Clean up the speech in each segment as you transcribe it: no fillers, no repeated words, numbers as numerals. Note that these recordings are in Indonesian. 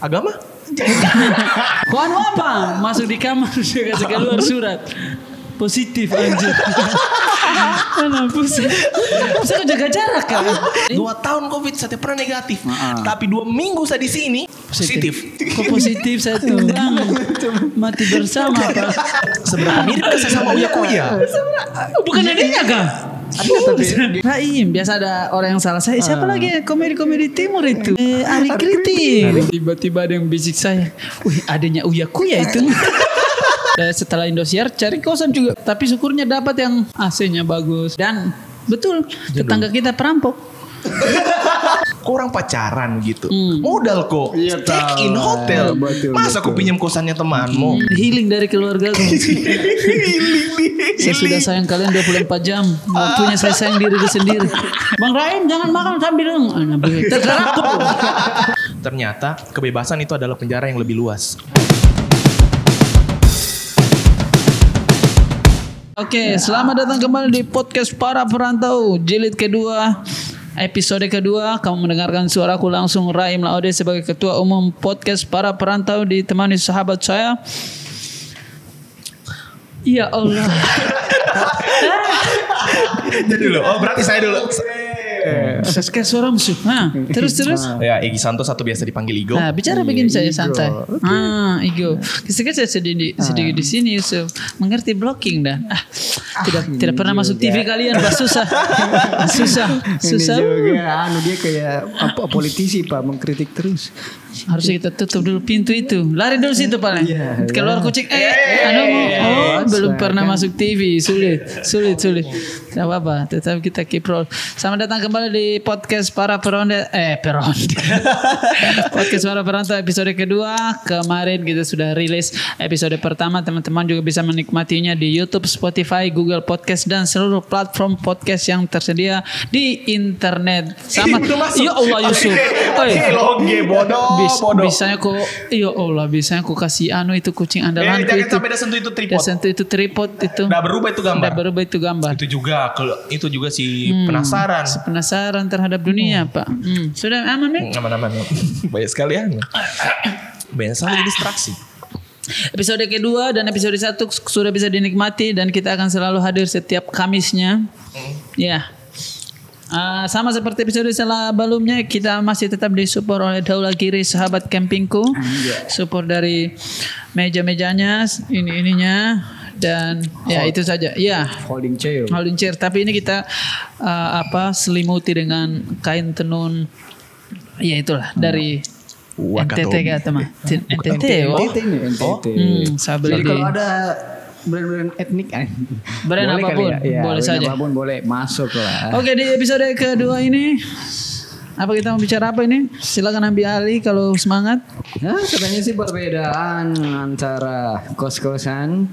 Agama? Kau anu apa? Masuk di kamar dia kasih keluar surat. Positif anjir. Mana positif? Bisa jaga jarak kan? 2 tahun COVID saya pernah negatif. Tapi 2 minggu saya di sini positif. Kok positif saya tulang mati bersama Pak. Seberapa mirip saya sama Uya Kuya? Bukan adanya kah? Raim, biasa ada orang yang salah saya. Siapa lagi komedi-komedi timur itu? Ari Kriting. Tiba-tiba ada yang bisik saya. Wih, adanya Uya Kuya itu. Dan setelah Indosiar cari kosan juga, tapi syukurnya dapat yang AC-nya bagus dan betul tetangga kita perampok. Orang pacaran gitu, modal kok, check in hotel. Masa aku pinjam kosannya temanmu? Healing dari keluarga. Saya sudah sayang kalian 24 jam. Waktunya saya sayang diri sendiri. Bang Raim jangan makan sambil tergerak. Ternyata kebebasan itu adalah penjara yang lebih luas. Oke, selamat datang kembali di podcast Para Perantau jilid kedua, episode kedua. Kamu mendengarkan suaraku langsung, Raim Laode sebagai Ketua Umum Podcast Para Perantau, ditemani sahabat saya. Ya Allah. Jadi dulu, berarti saya dulu. Kayak suara musuh. Terus. Ya, Egi Santo satu biasa dipanggil Igo. Nah, bicara begini saya santai. Igo. Sedikit saya sedikit di sini Yusuf. Mengerti blocking dah. Tidak pernah masuk TV kalian, bah susah. Susah. Juga, dia kayak politisi Pak, mengkritik terus. Harusnya kita tutup dulu pintu itu. Lari dulu situ paling. Keluar kucing. Belum pernah masuk TV. Sulit. Tidak apa-apa. Tetap kita keep roll. Selamat datang kembali di podcast Para Peronde. Podcast Para Perantau episode kedua. Kemarin kita sudah rilis episode pertama. Teman-teman juga bisa menikmatinya di YouTube, Spotify, Google Podcast dan seluruh platform podcast yang tersedia di internet. Sama. Ya Allah Yusuf. Loge bodoh. Bisanya kok, ya Allah, bisanya kok kasih itu kucing andalanku itu. Jangan sampai sentuh itu tripod. Udah berubah itu gambar. Itu juga si penasaran. Penasaran terhadap dunia, Pak. Sudah aman nih? Aman. Banyak sekali banyak sekali distraksi. Episode kedua dan episode 1 sudah bisa dinikmati dan kita akan selalu hadir setiap Kamisnya. Ya. Sama seperti episode sebelumnya, kita masih tetap disupport oleh Daula Giri, sahabat campingku. Support dari meja-mejanya, ininya dan ya itu saja. Ya, holding chair. Tapi ini kita selimuti dengan kain tenun. Ya itulah dari NTT kah teman? NTT. Saya beli jadi kalau ada brand etnik brand apapun boleh saja. Apapun boleh masuk lah. Oke, di episode kedua ini kita mau bicara apa ini? Silakan ambil alih kalau semangat. Katanya sih perbedaan antara kos-kosan,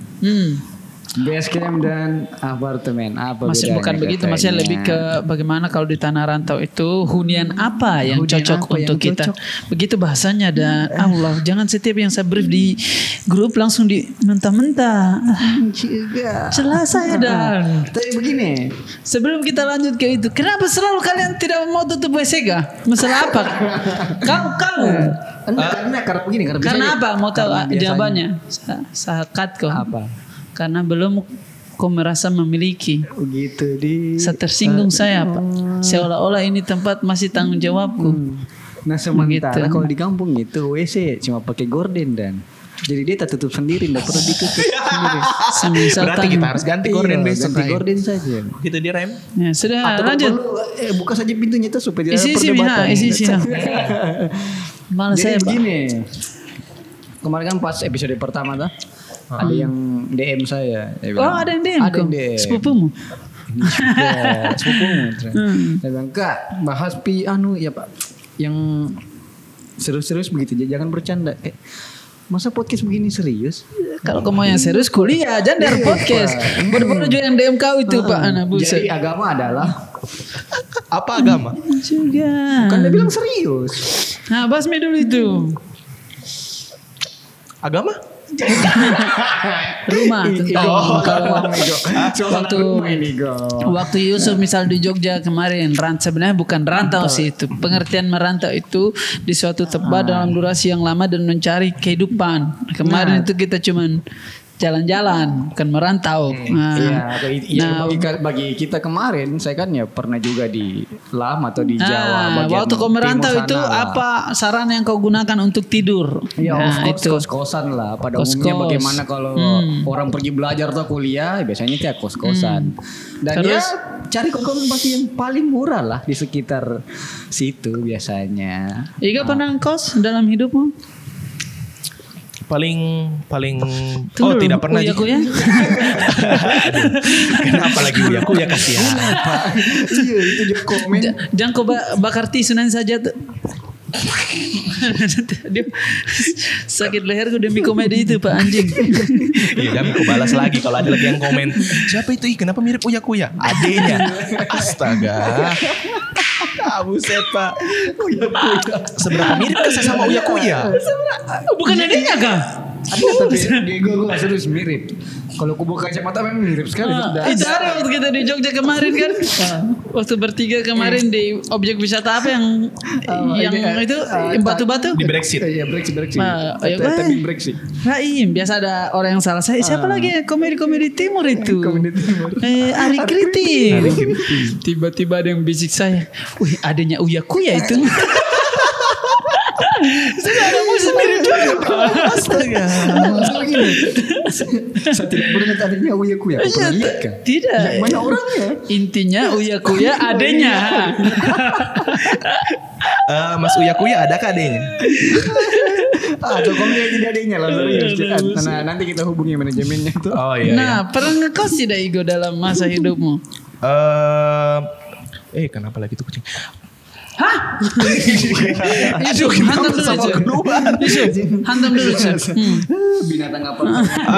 base camp dan apartemen. Masih bukan begitu, masih lebih ke bagaimana kalau di tanah rantau itu hunian apa yang cocok untuk kita. Begitu bahasanya. Dan Allah, jangan setiap yang saya brief di grup langsung di mentah-mentah. Jelas saya dan. Tapi begini, sebelum kita lanjut ke itu, kenapa selalu kalian tidak mau tutup WC kah? Masalah apa? Kamu. Karena apa? Mau tahu jawabannya? Sakat kok. Apa? Karena belum kau merasa memiliki. Begitu tersinggung saya Pak. Seolah-olah ini tempat masih tanggung jawabku. Nah sementara kalau di kampung itu WC cuma pakai gorden dan jadi dia tak tutup sendiri, tidak perlu ditutup sendiri. Berarti kita harus ganti gorden besok. Ganti gorden saja. Gitu dia Rem. Ya, sudah atau lanjut. Buka saja pintunya itu supaya isi perdebatan. Isi. Malah saya begini. Kemarin kan pas episode pertama tuh. Ada yang DM saya. Ada yang DM. Ada yang DM. Sepupumu. Saya bilang, Kak, bahas ya Pak, yang serius-serius begitu, jangan bercanda. Kayak, masa podcast begini serius? Kalau kamu yang serius kuliah aja dari podcast. Baru-baru juga yang DM kau itu Pak anak buset. Jadi agama adalah apa agama? Juga. Bukan dia bilang serius. Nah, basmi dulu itu. Agama? Rumah tentang kalau waktu Yusuf misal di Jogja kemarin sebenarnya bukan rantau sih itu. Pengertian merantau itu di suatu tempat dalam durasi yang lama dan mencari kehidupan. Kemarin itu kita cuman jalan-jalan, bukan merantau. Bagi kita kemarin, saya kan ya pernah juga di Lam atau di Jawa. Waktu kau merantau itu apa sarana yang kau gunakan untuk tidur? Ya, itu kos-kosan lah. Pada umumnya bagaimana kalau orang pergi belajar atau kuliah, biasanya kayak kos-kosan. Dan terus, cari kos-kosan pasti yang paling murah lah di sekitar situ biasanya. Iga pernah kos dalam hidupmu? Paling tidak pernah Uya Kuya. Kenapa lagi Uya Kuya kasihan? Iya itu dia komen. Jangan kau bakar tisu nanti saja tuh. Dia sakit leher gue demi komedi itu Pak anjing. Iya kami kau balas lagi kalau ada lagi yang komen. Siapa itu? Kenapa mirip Uya Kuya? Adenya. Astaga. Buset Pak. Uya Kuya. Seberapa mirip saya sama Uya Kuya? Bukan adanya kah? Ada tapi gue gak serius mirip. Kalau aku buka kacamata memang mirip sekali. Itu ada waktu kita di Jogja kemarin kan. Waktu bertiga kemarin di objek wisata apa yang itu batu-batu. Di Brexit. Iya Brexit. Tapi Brexit. Raim biasa ada orang yang salah saya. Siapa lagi komedi-komedi timur itu? Ari Kriting. Tiba-tiba ada yang bisik saya. Wih adanya Uya Kuya itu. Sudah ada musuh sendiri juga. Astaga. Masalah gini. Saya tidak pernah adanya Uya Kuya. Tidak. Mana orangnya? Intinya Uya Kuya adanya. Mas Uya Kuya ada kah adanya? Atau kalau tidak adanya lah serius. Nah nanti kita hubungi manajemennya tuh. Oh iya. Nah pernah ngekos tidak Igo dalam masa hidupmu? Kenapa lagi tuh kucing? Hah? Aduh, hantam dulu hantam dulu binatang apa?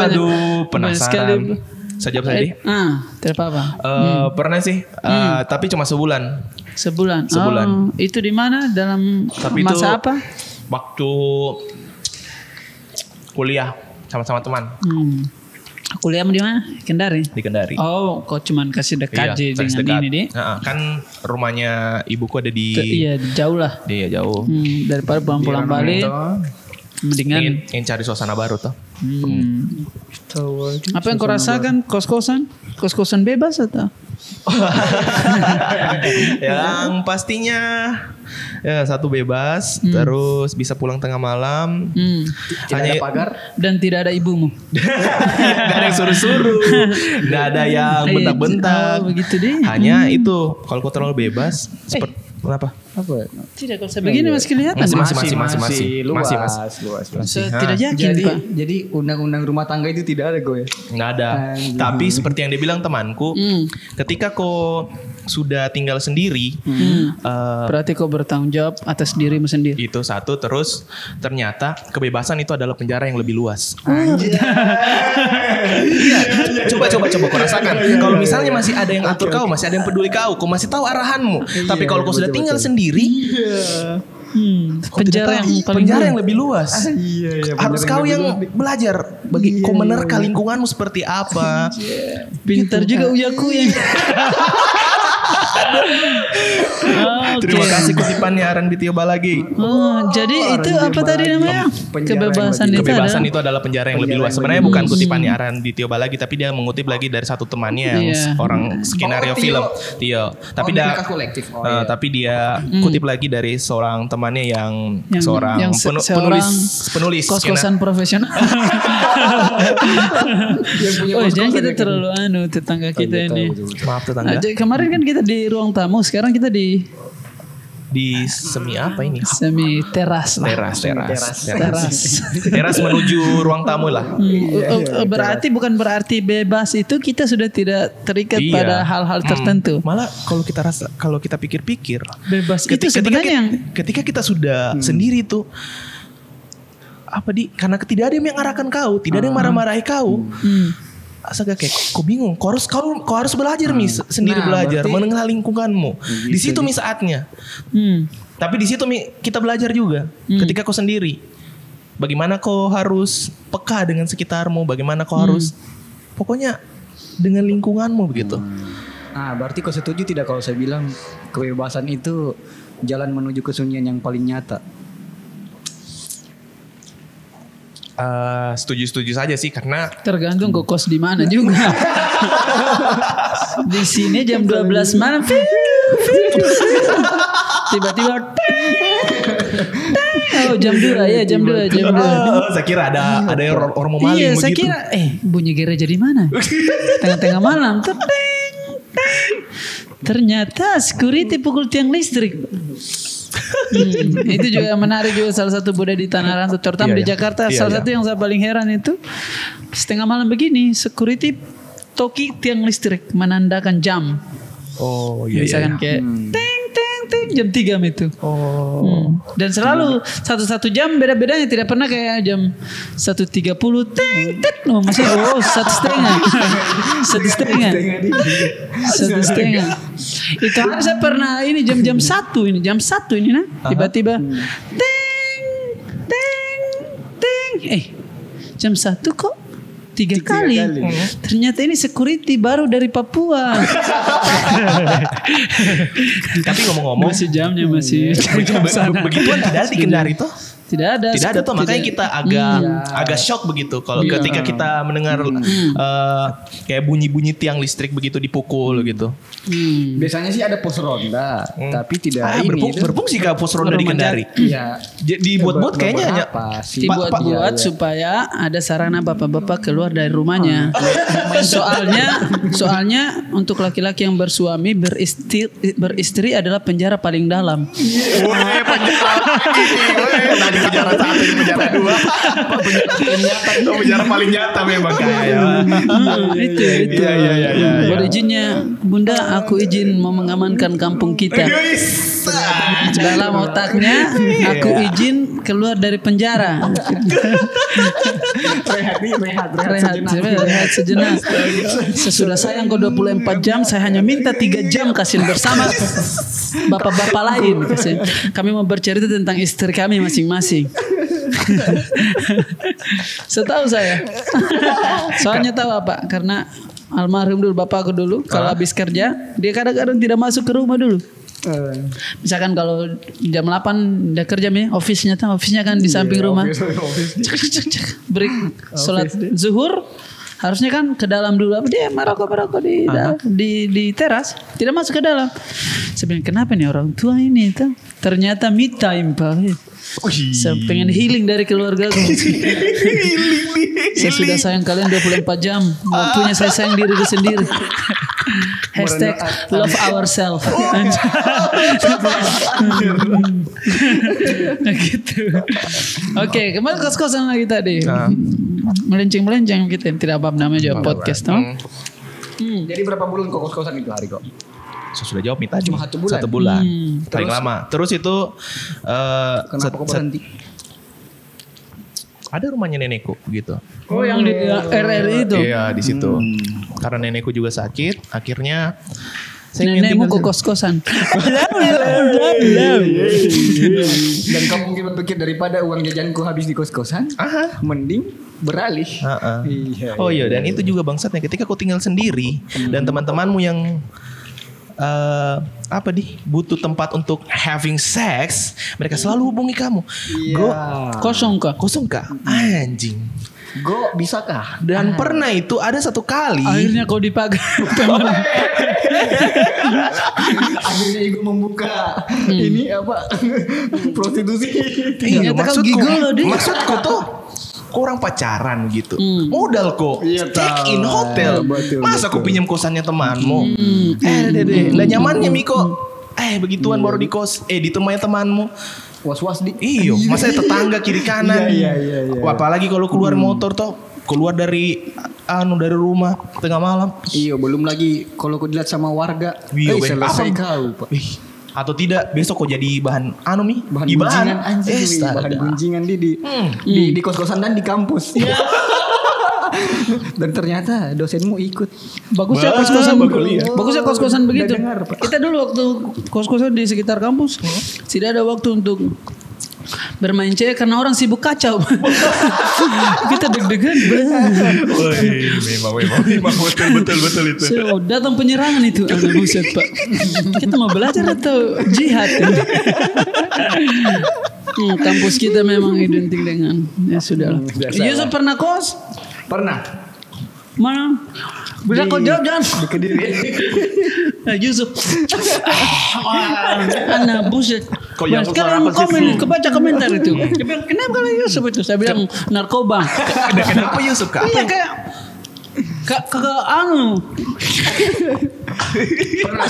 Aduh, penasaran. Saya jawab tadi. Tidak apa-apa. Pernah sih, tapi cuma sebulan. Sebulan. Itu di mana dalam masa apa? Waktu kuliah sama-sama teman. Kuliah di mana? Kendari. Di Kendari. Oh, kok cuman kasih dekat iya, dengan dekat. ini deh. Kan rumahnya ibuku ada di. Iya, jauh lah. Iya jauh. Daripada pulang balik. Mendingan ingin cari suasana baru tuh. Apa yang kau rasakan kos-kosan bebas atau? Yang pastinya satu bebas, terus bisa pulang tengah malam. Tidak ada pagar dan tidak ada ibumu. Gak ada yang suruh-suruh, gak ada yang bentak-bentak. Begitu deh. Hanya itu kalau kau terlalu bebas. Kenapa? Apa? Tidak kalau saya begini masih kelihatan. Masih luas. Tidak yakin Pak. Jadi undang-undang rumah tangga itu tidak ada gue. Nggak ada. Tapi seperti yang dibilang temanku, ketika kau sudah tinggal sendiri, berarti kau bertanggung jawab atas dirimu sendiri. Itu satu. Terus ternyata kebebasan itu adalah penjara yang lebih luas. Iya. Coba kau rasakan. Kalau misalnya masih ada yang atur kau, masih ada yang peduli kau masih tahu arahanmu. Tapi kalau kau sudah tinggal sendiri, penjara yang lebih luas. Harus kau yang belajar kau menerka lingkunganmu seperti apa. Pintar juga Uya Kuya. Terima kasih kutipannya Aran Ditio Balagi. Jadi itu apa tadi namanya? Kebebasan itu adalah penjara yang lebih luas. Sebenarnya bukan kutipannya Aran Ditio Balagi, tapi dia mengutip lagi dari satu temannya yang orang skenario film Tio. Tapi dia kutip lagi dari seorang temannya yang seorang penulis kos-kosan profesional. Jangan kita terlalu tetangga kita ini. Maaf tetangga. Kemarin kan kita di ruang tamu, sekarang kita di semi apa ini? Semi teras lah. Teras menuju ruang tamu lah. Berarti bukan berarti bebas itu kita sudah tidak terikat pada hal-hal tertentu. Malah kalau kita pikir-pikir bebas itu sebenarnya ketika kita sudah sendiri tuh karena tidak ada yang arahkan kau, tidak ada yang marah-marahi kau. Astaga kayak kau bingung, kau harus belajar sendiri belajar mengenal lingkunganmu. Di situ saatnya. Tapi di situ kita belajar juga ketika kau sendiri. bagaimana kau harus peka dengan sekitarmu, bagaimana kau harus pokoknya dengan lingkunganmu begitu. Berarti kau setuju tidak kalau saya bilang kebebasan itu jalan menuju kesunyian yang paling nyata? Setuju saja sih, karena tergantung kau kos di mana juga. Di sini jam 12 malam tiba-tiba jam 2 ya, jam 2. Saya kira ada orang mau maling begitu. Iya, saya kira bunyi gereja di mana? Tengah-tengah malam. Ternyata security pukul tiang listrik. Itu juga menarik juga, salah satu budaya di Tanah Rantau terutama di Jakarta. Salah satu yang saya paling heran itu setengah malam begini security toki tiang listrik menandakan jam. Misalkan kayak jam 3 itu. Dan selalu satu jam beda-bedanya, tidak pernah kayak jam 1.30 masih 1.30. Itu hari saya pernah ini jam 1 ini nah tiba-tiba jam 1 kok 3 kali. Ternyata ini security baru dari Papua. Tapi ngomong-ngomong masih jamnya masih begituan tidak ada di Kendari toh? Tidak ada tuh, makanya kita agak shock begitu kalau ketika kita mendengar kayak bunyi-bunyi tiang listrik begitu dipukul gitu. Biasanya sih ada pos ronda, tapi tidak berfungsi kah pos ronda di Kendari? Iya. Dibuat kayaknya hanya dibuat supaya ada sarana bapak-bapak keluar dari rumahnya. Soalnya untuk laki-laki yang bersuami beristri adalah penjara paling dalam. Di penjara 1, di penjara 2, penjara paling nyata memang kayak. Itu. Iya. Izinnya, Bunda, aku izin mau mengamankan kampung kita. Dalam otaknya, aku izin keluar dari penjara. Rehat sejenak. Sesudah sayang kau 24 jam, saya hanya minta 3 jam kasih bersama bapak-bapak lain. Kami mau bercerita tentang istri kami masing-masing. Setahu saya. Soalnya tahu apa? Karena almarhum dulu bapakku dulu kalau habis kerja dia kadang-kadang tidak masuk ke rumah dulu. Misalkan kalau jam 8 dia kerja office-nya kan di samping rumah. Break sholat zuhur harusnya kan ke dalam dulu. Dia merokok di teras, tidak masuk ke dalam. Sebenarnya kenapa nih orang tua ini tuh? Ternyata me time, Pak. Saya pengen healing dari keluarga aku. Saya sudah sayang kalian 24 jam. Waktunya saya sayang diri sendiri. Hashtag love ourselves. Gitu. Oke, kembali kos-kosan lagi tadi. Melenceng-melenceng kita. Tidak apa namanya juga podcast. Jadi berapa bulan kok kos-kosan itu hari kok? Saya sudah jawab tadi. Cuma 1 bulan. 1 bulan. Paling lama. Terus itu kenapa kok berhenti? Ada rumahnya nenekku gitu. Oh, yang di RRI itu. Iya, di situ. Karena nenekku juga sakit, akhirnya nenekmu ke kos-kosan. Dan kamu mungkin berpikir daripada uang jajanku habis di kos-kosan, mending beralih. Iya, dan itu juga bangsatnya ketika kau tinggal sendiri dan teman-temanmu yang butuh tempat untuk having sex, mereka selalu hubungi kamu. Kosong kah? Anjing. Go bisakah? Dan pernah itu ada satu kali. Akhirnya kau dipakai. Akhirnya Igo membuka ini prostitusi. Iya, maksudku tuh orang pacaran gitu. Modal kok. Check in hotel. Masa kau pinjam kosannya temanmu? Lah nyamannya Miko. Begituan baru di kos. Ditemani temanmu. Was-was iyo, masa tetangga kiri kanan. Iya. Apalagi kalau keluar motor toh, keluar dari rumah tengah malam. Iyo, belum lagi kalau kau dilihat sama warga. Selesai kau, Pak. Atau tidak besok kau jadi bahan bahan gunjingan anjing. Bahan gunjingan di kos-kosan dan di kampus. Dan ternyata dosenmu ikut. Bagusnya kos-kosan begitu. Kita dulu waktu kos-kosan di sekitar kampus tidak ada waktu untuk bermain cewek karena orang sibuk kacau. Kita deg-degan. Memang betul itu. So, datang penyerangan itu. Buset Pak. Kita mau belajar atau jihad? Kampus kita memang identik dengan ya sudah. Yusuf pernah kos? Pernah. Mana? Bisa kau jawab jangan? Di Kediri. Yusuf. Anak buset. Sekarang kebaca komentar itu. Dia bilang, kenapa kalau Yusuf itu? Saya bilang narkoba. Kenapa Yusuf Kak? Iya kayak kakak anu.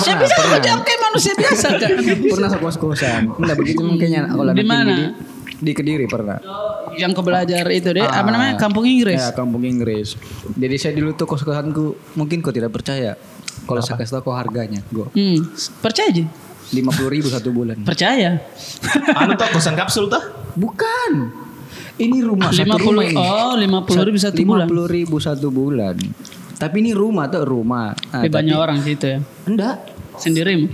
Saya bisa jawab kayak manusia biasa Kak. Pernah kos-kosan. Enggak begitu mungkinnya kalau di mana? Di Kediri pernah. Yang kau belajar itu deh, apa namanya? Kampung Inggris. Ya, Kampung Inggris. Jadi saya dulu tuh kos-kosanku, mungkin kau tidak percaya. Kalau saya kasih tahu kau harganya, Percaya aja. 50.000 satu bulan. Percaya. Anu tuh kosan kapsul tuh? Bukan. Ini rumah 50, satu rumah ini. Oh, 50.000 satu bulan. 50.000 satu bulan. Tapi ini rumah tuh rumah. Tapi banyak orang situ ya. Enggak. Sendiri.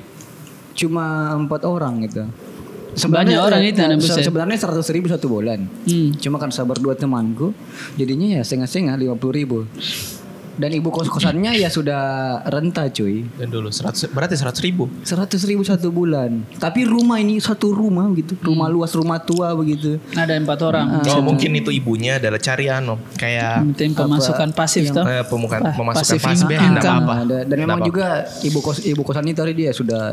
Cuma 4 orang gitu. Sebenarnya orang itu sebenarnya 100.000 satu bulan. Cuma kan sabar 2 temanku, jadinya ya setengah-setengah 50.000. Dan ibu kos-kosannya ya sudah renta cuy. Dan dulu 100, berarti 100.000. 100.000 satu bulan. Tapi rumah ini satu rumah gitu, rumah luas, rumah tua begitu. Ada 4 orang. Mungkin itu ibunya adalah cari kayak pemasukan pasif toh. Pemasukan pasif apa. Dan memang juga ibu kosan itu tadi dia sudah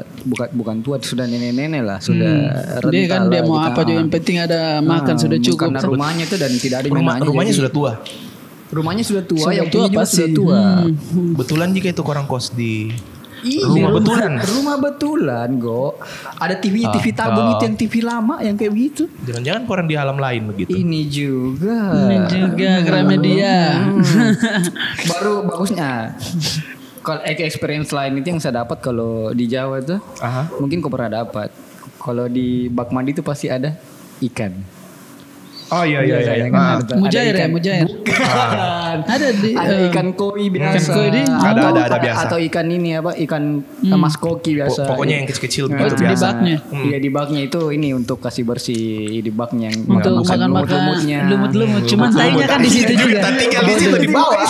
bukan tua, sudah nenek-nenek lah, sudah renta. Dia kan dia mau apa juga yang penting ada makan sudah cukup. Karena rumahnya itu dan tidak ada yang rumahnya sudah tua. Rumahnya sudah tua, yang tua punya juga pasti. sudah tua. Betulan jika itu orang kos di rumah betulan. Rumah betulan, Go. Ada TV tabung itu yang TV lama yang kayak begitu. Jangan-jangan koran di alam lain begitu. Ini juga Gramedia. Baru bagusnya. Kalau experience lain itu yang saya dapat kalau di Jawa tuh, mungkin kau pernah dapat. Kalau di bak mandi itu pasti ada ikan. Oh iya. Kan mujair. Ada ikan koi biasa. Ikan koi ada biasa. Atau ikan ini apa? Ikan mas koki biasa. Pokoknya yang kecil-kecil itu biasa. Di baknya. Iya di baknya itu ini untuk kasih bersih di baknya yang untuk makan lumut-lumut. Cuman tainya kan di situ juga. Tinggal di situ di bawah.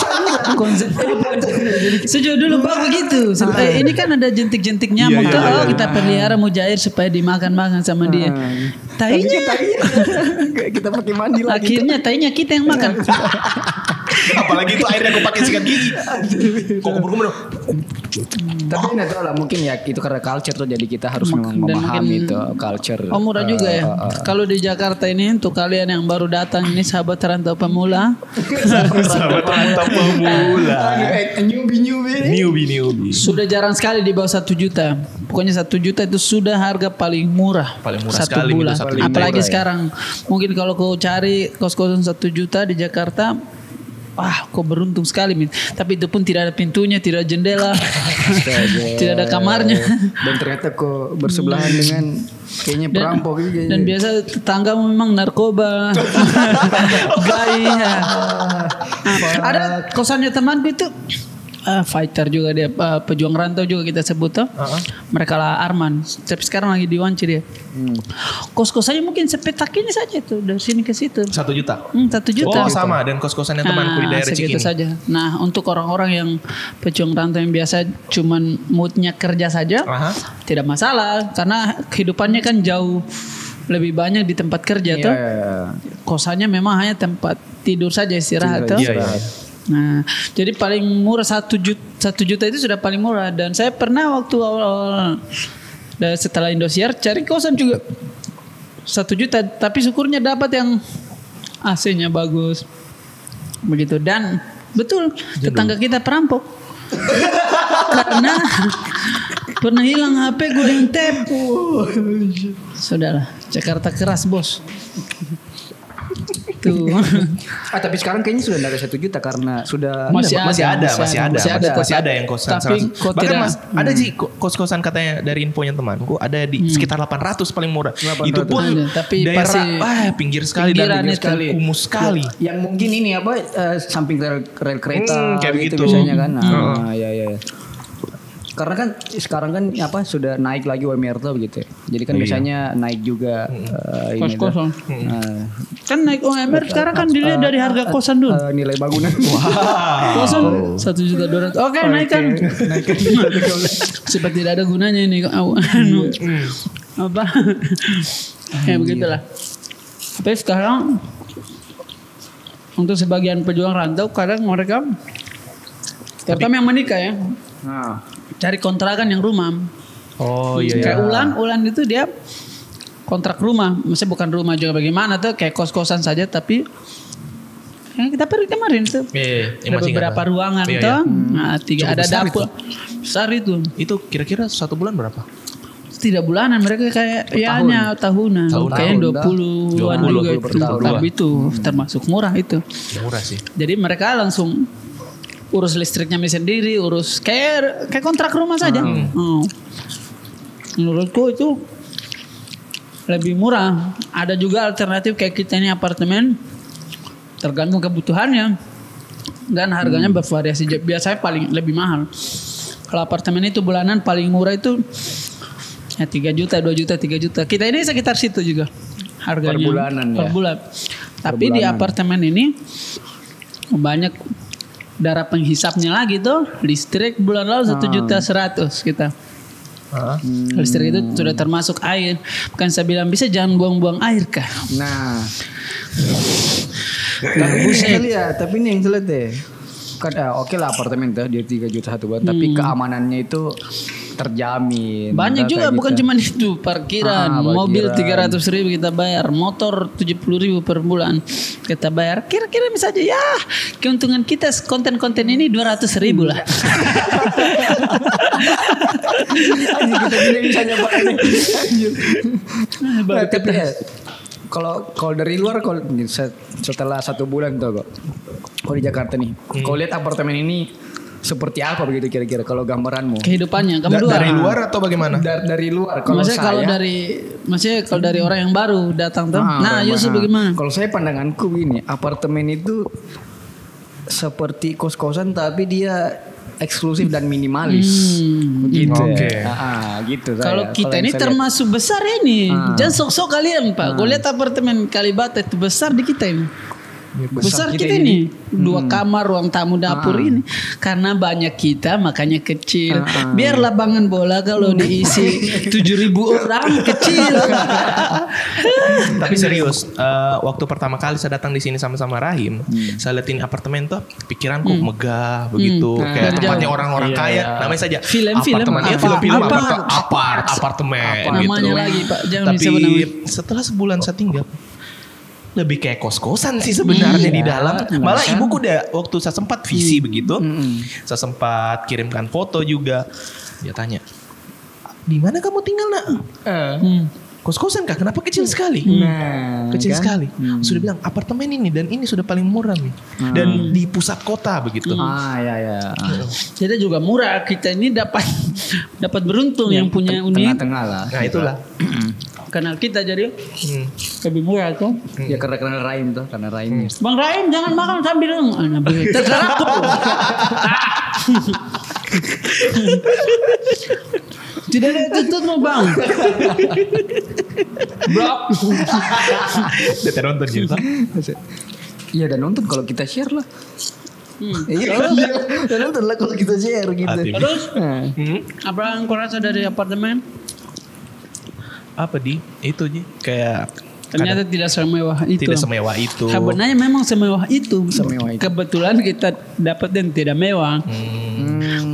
Sejauh dulu bak begitu. Ini kan ada jentik-jentik nyamuk. Kita pelihara mujair supaya dimakan sama dia. Tainya kita pakai mandi lagi. Akhirnya tainya kita yang makan. Apalagi itu airnya gue pakai sikat gigi. Kok kumur-kumur. Tapi nggak tahu lah, mungkin ya itu karena culture tuh, jadi kita harus memahami itu culture. Murah juga ya. Kalau di Jakarta ini untuk kalian yang baru datang ini sahabat rantau pemula. Sahabat rantau pemula. Newbie. Sudah jarang sekali di bawah 1 juta. Pokoknya 1 juta itu sudah harga paling murah. Paling murah satu sekali. bulan. Apalagi sekarang. Mungkin kalau kau cari kos-kosan 1 juta di Jakarta, wah, kok beruntung sekali, Min. Tapi itu pun tidak ada pintunya, tidak ada jendela, tidak ada kamarnya. Dan ternyata kok bersebelahan dengan kayaknya perampok gitu. Dan biasa tetangga memang narkoba, gay. Ada kosannya temanku itu. Fighter juga dia, pejuang rantau juga kita sebut tuh. Mereka lah Arman. Tapi sekarang lagi di Wanci dia. Kos-kosannya mungkin sepetak ini saja tuh dari sini ke situ. 1 juta. 1 juta. Oh sama dan kos-kosannya temanku di daerah Cikini. Saja. Nah untuk orang-orang yang pejuang rantau yang biasa cuman moodnya kerja saja, tidak masalah karena kehidupannya kan jauh lebih banyak di tempat kerja tuh. Kosannya memang hanya tempat tidur saja, istirahat tuh. Nah, jadi paling murah 1 juta itu sudah paling murah. Dan saya pernah waktu awal setelah Indosiar cari kosan juga 1 juta, tapi syukurnya dapat yang AC-nya bagus, begitu. Dan betul tetangga kita perampok karena pernah hilang HP gudang tap. Sudahlah, Jakarta keras bos. Tuh. Tapi sekarang kayaknya sudah ada 1 juta karena sudah masih ada yang kosan. Tapi bahkan ada sih kos-kosan katanya dari infonya temanku ada di sekitar 800 paling murah. 800. Itu pun tapi daerah pinggir sekali dan kumuh sekali. Yang mungkin ini apa samping rel kereta kayak gitu biasanya kan. Ya. Karena kan sekarang kan sudah naik lagi UMR tuh begitu. Jadi kan biasanya naik juga kos-kosan. Kan naik UMR sekarang kan dilihat dari harga kosan dulu. Nilai bangunan. Kosan 1.200.000. Oke, naikkan. Seperti tidak ada gunanya ini. Apa? Kayak begitulah. Tapi sekarang untuk sebagian pejuang rantau kadang mereka terutama yang menikah ya. Cari kontrakan yang rumah. Oh iya. Kayak Ulan itu dia kontrak rumah. Maksudnya bukan rumah juga bagaimana tuh, kayak kos-kosan saja tapi yang kita pergi kemarin tuh. Ada beberapa ruangan tuh. Nah, 3 ada dapur. Besar itu. Itu kira-kira 1 bulan berapa? Tidak bulanan, mereka kayak tahunan. Kayaknya 20-an juga itu. Tapi itu termasuk murah itu. Murah sih. Jadi mereka langsung urus listriknya sendiri, urus kayak kontrak rumah saja. Menurutku itu lebih murah. Ada juga alternatif kayak kita ini apartemen, tergantung kebutuhannya dan harganya bervariasi. Biasanya paling lebih mahal. Kalau apartemen itu bulanan paling murah itu ya 3 juta, 2 juta, 3 juta. Kita ini sekitar situ juga harganya per bulan. Tapi di apartemen ini banyak darah penghisapnya lagi tuh. Listrik bulan lalu 1.100.000 kita. Listrik itu sudah termasuk air. Bukan saya bilang bisa jangan buang-buang air kah? Nah. Tapi ini yang jelas deh. Kan oke lah apartemen tuh dia 3 juta 1 bulan, tapi keamanannya itu terjamin. Banyak juga bukan cuma itu, parkiran, mobil 300.000 kita bayar, motor 70.000 per bulan kita bayar. Kira-kira misalnya ya keuntungan kita konten-konten ini 200.000 lah. Kita gini misalnya tapi kalau dari luar setelah 1 bulan tuh kok. Kalau di Jakarta nih, kalau lihat apartemen ini seperti apa begitu kira-kira kalau gambaranmu? Kehidupannya kamu dari luar atau bagaimana? Dari luar. Maksudnya kalau dari orang yang baru datang tuh. Nah, Yusuf bagaimana? Kalau saya pandanganku gini, apartemen itu seperti kos-kosan tapi dia eksklusif dan minimalis. Gitu. Oke. Gitu. Kalau kita ini termasuk besar ini. Jangan sok-sok kalian, Pak. Gue lihat apartemen Kalibata itu besar di kita ini. Besar kita ini 2 kamar, ruang tamu, dapur ini. Karena banyak kita makanya kecil. Biar lapangan bola kalau diisi 7.000 orang kecil. Tapi serius, waktu pertama kali saya datang di sini sama-sama Rahim, saya liatin apartemen tuh, pikiranku megah begitu, kayak tempatnya orang-orang kaya. Namanya saja film-film, apartemen gitu. Namanya lagi Pak, jangan tapi disebut namanya. Setelah sebulan saya tinggal, lebih kayak kos-kosan sih sebenarnya di dalam. Malah ibuku udah waktu saya sempat visi begitu, saya sempat kirimkan foto juga. Dia tanya, di mana kamu tinggal nak? Kos-kosan kah? Kenapa kecil sekali? Kecil sekali. Sudah bilang apartemen ini dan ini sudah paling murah nih. Dan di pusat kota begitu. Jadi juga murah. Kita ini dapat beruntung yang punya unit. Tengah-tengah lah. Nah itulah. Kenal kita jadi lebih murah tuh. Ya karena Rahim tuh, karena Rahimnya. Bang Rahim jangan makan sambil terserah aku. Tidak ada tutup mau bang. Blok. Dia nonton gitu. Iya dan nonton kalau kita share lah. Iya dan nonton lah kalau kita share gitu. Terus apa yang kau rasa dari apartemen? Apa itu Ji? Kayak ternyata tidak semewah itu. Tidak semewah itu. Sebenarnya memang semewah itu. Kebetulan kita dapat dan tidak mewah.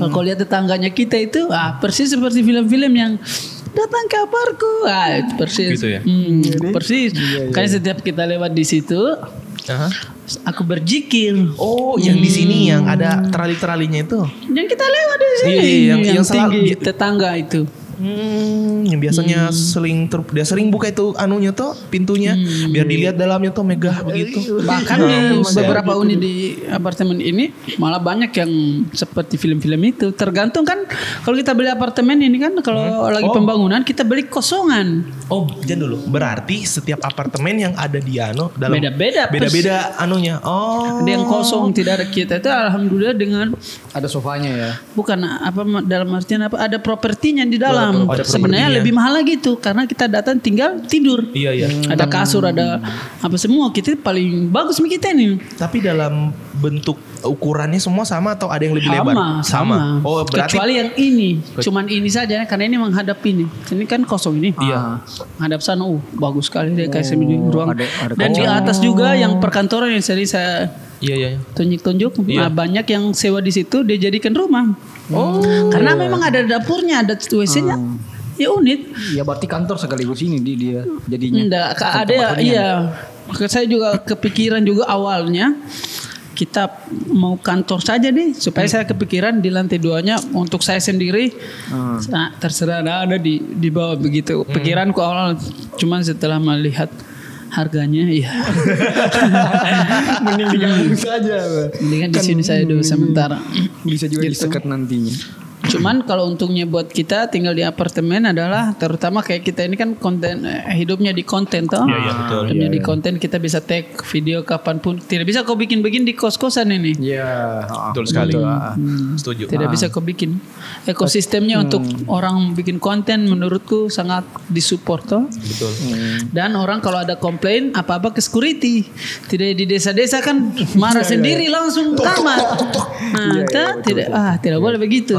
Kalau lihat tetangganya kita itu, persis seperti film-film yang datang ke aparku, itu persis. Gitu ya? Persis. Karena setiap kita lewat di situ, aku berzikir. Oh, yang di sini yang ada terali-teralinya itu. Yang kita lewat di sini. Yang tinggi tetangga itu. Yang biasanya dia sering buka itu anunya tuh pintunya biar dilihat dalamnya tuh megah begitu. Bahkan di beberapa unit di apartemen ini malah banyak yang seperti film-film itu. Tergantung kan kalau kita beli apartemen ini kan kalau lagi pembangunan kita beli kosongan. Oh, jangan dulu. Berarti setiap apartemen yang ada di dalam beda-beda anunya. Oh. Ada yang kosong tidak ada kita itu alhamdulillah dengan ada sofanya ya. Bukan apa dalam artian apa ada propertinya di dalam. propertinya. Sebenarnya lebih mahal lagi tuh karena kita datang tinggal tidur. Iya. Ada kasur, ada apa semua. Kita paling bagus nih kita ini. Tapi dalam bentuk ukurannya semua sama atau ada yang lebih lebar? Sama. Oh, berarti kecuali yang ini. Cuman ini saja karena ini menghadap ini. Ini kan kosong ini. Iya. Menghadap sana. Bagus sekali dia kayak semi ruang. Ada Dan di atas juga yang perkantoran yang sering saya Iya. tunjuk. Iya. Nah, banyak yang sewa di situ dia jadikan rumah. Karena memang ada dapurnya, ada WC-nya. Ya unit. Ya berarti kantor sekaligus ini dia jadinya. Enggak, ada iya. Saya juga kepikiran juga awalnya kita mau kantor saja nih supaya saya kepikiran di lantai 2-nya untuk saya sendiri. Nah, terserah ada di bawah begitu. Pikiranku awal cuman setelah melihat harganya iya. Mending digabung saja. Mendingan di sini saya dulu sementara. Bisa juga Gitu. disekat nantinya. Cuman kalau untungnya buat kita tinggal di apartemen adalah terutama kayak kita ini kan konten hidupnya di konten toh. Iya, betul. Hidupnya di konten kita bisa tag video kapanpun. Tidak bisa kau bikin-bikin di kos-kosan ini. Iya, Betul sekali. Setuju. Tidak bisa kau bikin. Ekosistemnya untuk orang bikin konten menurutku sangat disupport toh. Betul. Dan orang kalau ada komplain apa-apa ke security. Tidak di desa-desa kan marah sendiri langsung tamat. Nah, tidak boleh begitu.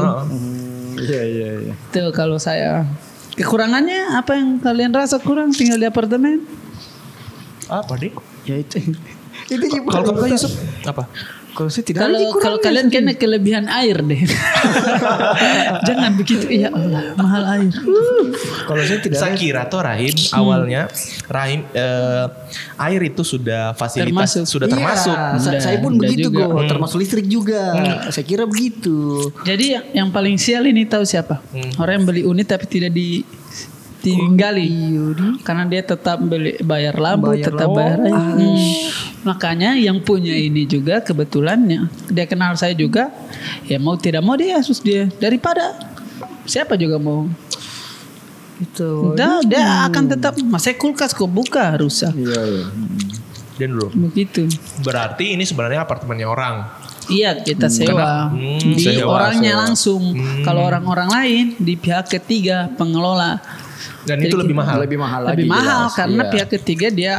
Iya. Tuh kalau saya kekurangannya apa yang kalian rasa kurang tinggal di apartemen? Apa deh? Ya itu. Itu Kalau kamu Yusuf apa? Kalau saya tidak ada Kalau kalian kena kelebihan air deh. Jangan begitu. Ya Allah, mahal air. Kalau saya tidak Saya kira tuh Rahim awalnya air itu sudah fasilitas sudah termasuk. Iya, saya pun begitu juga. kok, termasuk listrik juga. Saya kira begitu. Jadi yang paling sial ini tahu siapa? Orang yang beli unit tapi tidak ditinggali. Karena dia tetap bayar lampu, tetap bayar air. Makanya yang punya ini juga kebetulannya dia kenal saya juga. Ya mau tidak mau dia Asus dia daripada siapa juga mau. Itu. Dia akan tetap masih kulkas kok buka rusak. Iya. Dan bro. Begitu. Berarti ini sebenarnya apartemennya orang. Iya kita sewa di orangnya langsung. Kalau orang-orang lain di pihak ketiga pengelola. Dan Jadi itu lebih mahal. Lebih mahal Lebih lagi. mahal jelas. karena Iya. pihak ketiga dia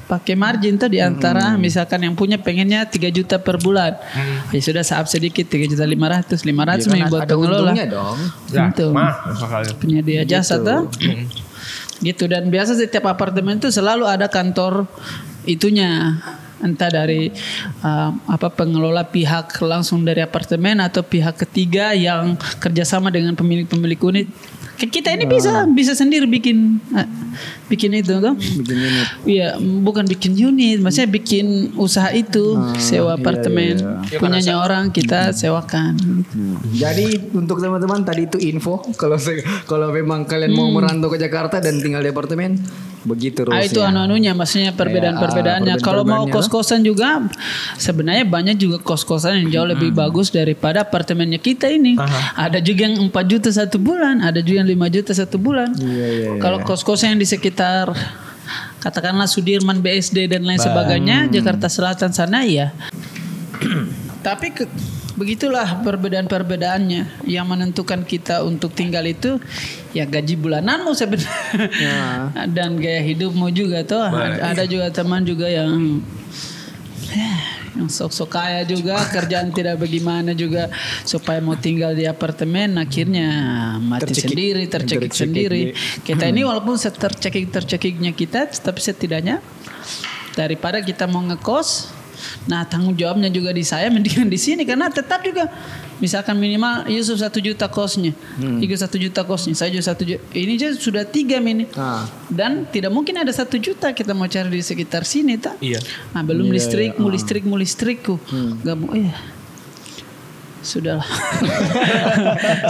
pakai margin tuh di antara misalkan yang punya pengennya 3 juta per bulan. Ya sudah saab sedikit 3.500.000 Iya, yang kan buat ada pengelola. untungnya dong. Itu. Mahal. Penyedia jasa tuh. Gitu dan biasa setiap apartemen tuh selalu ada kantor itunya. Entah dari pengelola pihak langsung dari apartemen atau pihak ketiga yang kerjasama dengan pemilik unit. Kita ini bisa sendiri bikin itu tuh. Bikin unit. Iya, bukan bikin unit, maksudnya bikin usaha itu, sewa apartemen, punyanya orang kita sewakan. Jadi untuk teman-teman tadi itu info kalau memang kalian mau merantau ke Jakarta dan tinggal di apartemen begitu rusnya. Itu anu-anunya maksudnya perbedaan-perbedaannya. Kalau mau kos-kosan juga sebenarnya banyak juga kos-kosan yang jauh lebih bagus daripada apartemennya kita ini. Ada juga yang 4 juta 1 bulan, ada juga yang 5 juta 1 bulan. Iya. Kalau kos-kosan yang di sekitar katakanlah Sudirman, BSD dan lain sebagainya, Jakarta Selatan sana ya. Tapi begitulah perbedaan-perbedaannya yang menentukan kita untuk tinggal itu ya gaji bulananmu sebenarnya dan gaya hidupmu juga tuh. Ada juga teman juga yang sok-sok kaya juga kerjaan tidak bagaimana juga supaya mau tinggal di apartemen akhirnya mati tercekik sendiri. Kita ini walaupun tercekiknya kita tapi setidaknya daripada kita mau ngekos. Nah tanggung jawabnya juga di saya mendingan di sini karena tetap juga misalkan minimal Yusuf 1 juta kosnya, Igo 1 juta kosnya, saya juga 1 juta. Ini aja sudah 3 mini. Dan tidak mungkin ada 1 juta kita mau cari di sekitar sini tak? Iya. Nah belum listrikku, gak mau Sudahlah.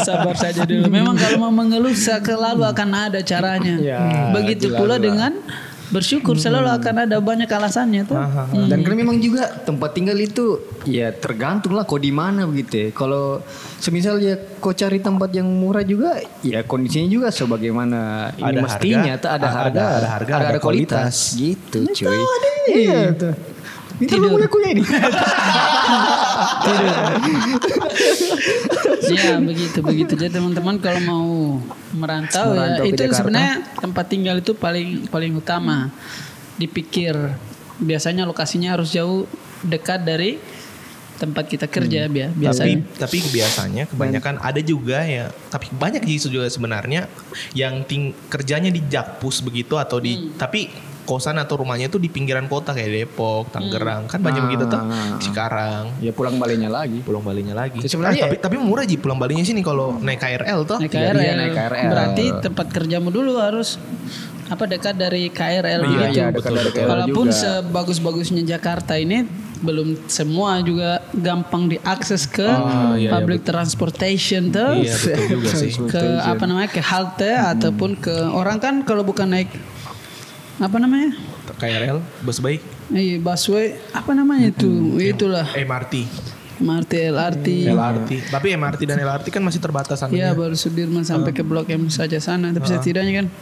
Sabar saja dulu. Memang kalau mau mengeluh selalu akan ada caranya. Begitu pula dengan bersyukur selalu akan ada banyak alasannya tuh. Dan karena memang juga tempat tinggal itu ya tergantung lah kau di mana begitu ya. Kalau semisal ya kau cari tempat yang murah juga ya kondisinya juga sebagaimana ini Ada mestinya harga, ada harga, ada kualitas gitu cuy. Iya tuh. Tidur. Ini. Ya begitu. Jadi teman-teman kalau mau merantau ya itu sebenarnya tempat tinggal itu paling utama dipikir. Biasanya lokasinya harus jauh dekat dari tempat kita kerja biasanya. Tapi biasanya kebanyakan ada juga ya, tapi banyak juga sebenarnya yang kerjanya di Jakpus begitu atau di tapi kosan atau rumahnya itu di pinggiran kota kayak Depok, Tangerang kan banyak begitu tuh. Cikarang. Ya pulang baliknya lagi. Sebenarnya tapi murah aja pulang baliknya sini kalau naik KRL tuh. Naik KRL. Berarti tempat kerjamu dulu harus dekat dari KRL gitu. Dekat dari KRL. Walaupun juga. Sebagus-bagusnya Jakarta ini belum semua juga orang kan diakses ke public transportation tuh. Iya betul juga sih. Ke ke halte ataupun ke orang kan kalau bukan naik KRL, bus baik. Iya, busway itu? Itulah. MRT, LRT. Tapi MRT dan LRT kan masih terbatas anunya. Iya, baru Sudirman sampai ke Blok M saja sana, tapi setidaknya kan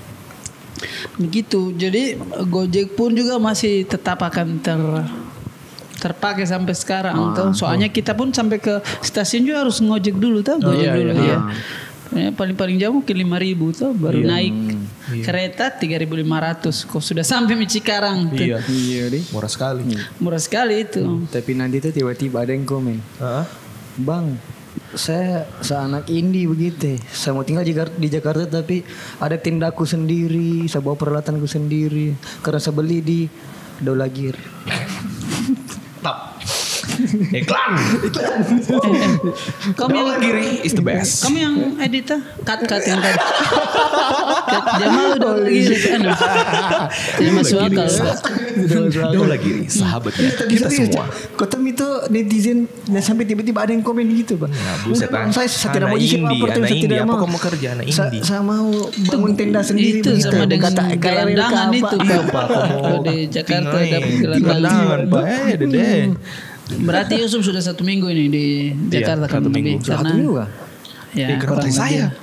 begitu. Jadi Gojek pun juga masih tetap akan terpakai sampai sekarang tuh. Soalnya kita pun sampai ke stasiun juga harus ngojek dulu tuh, Gojek dulu ya. Paling jauh mungkin 5.000 tuh baru naik kereta 3.500 kok sudah sampai Cikarang tuh. Iya deh. Murah sekali itu. Tapi nanti tuh tiba-tiba ada yang komen. Bang, saya seanak indie begitu. Saya mau tinggal di Jakarta tapi ada tindaku sendiri, saya bawa peralatanku sendiri karena saya beli di Dolagir. Iklan. Kamu yang Giri is the best. Kamu yang edit cut yang tadi. Dia malu dong Giri kan. Tidak masuk akal. Giri sahabatnya kita semua. Kota itu netizen dan sampai tiba-tiba ada yang komen gitu, Bang. Saya tidak mau isi lapor tuh, saya tidak mau. Apa kamu kerja anak indie? Saya mau bangun tenda sendiri. Itu sama dengan gelandangan itu. Di Jakarta dapat gelandangan. Berarti Yusuf sudah 1 minggu ini di Jakarta kan lebih karena 1 minggu kah? Ya, karena saya.